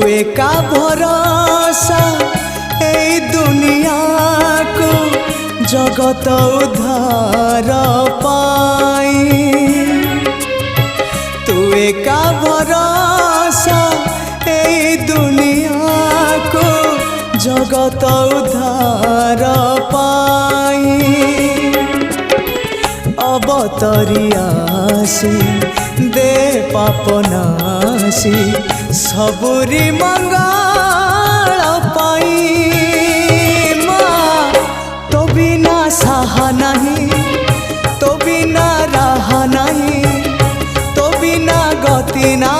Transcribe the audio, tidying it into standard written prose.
एका भरोसा ए दुनिया को जगत उद्धार पाई। तू एका भरोसा ए दुनिया को जगत उद्धार पाई। अवतरी आसी दे पापनासी सबुरी मंगल पाई। माँ तो बिना साहा नहीं, तो बिना राह नहीं, तो बिना गति ना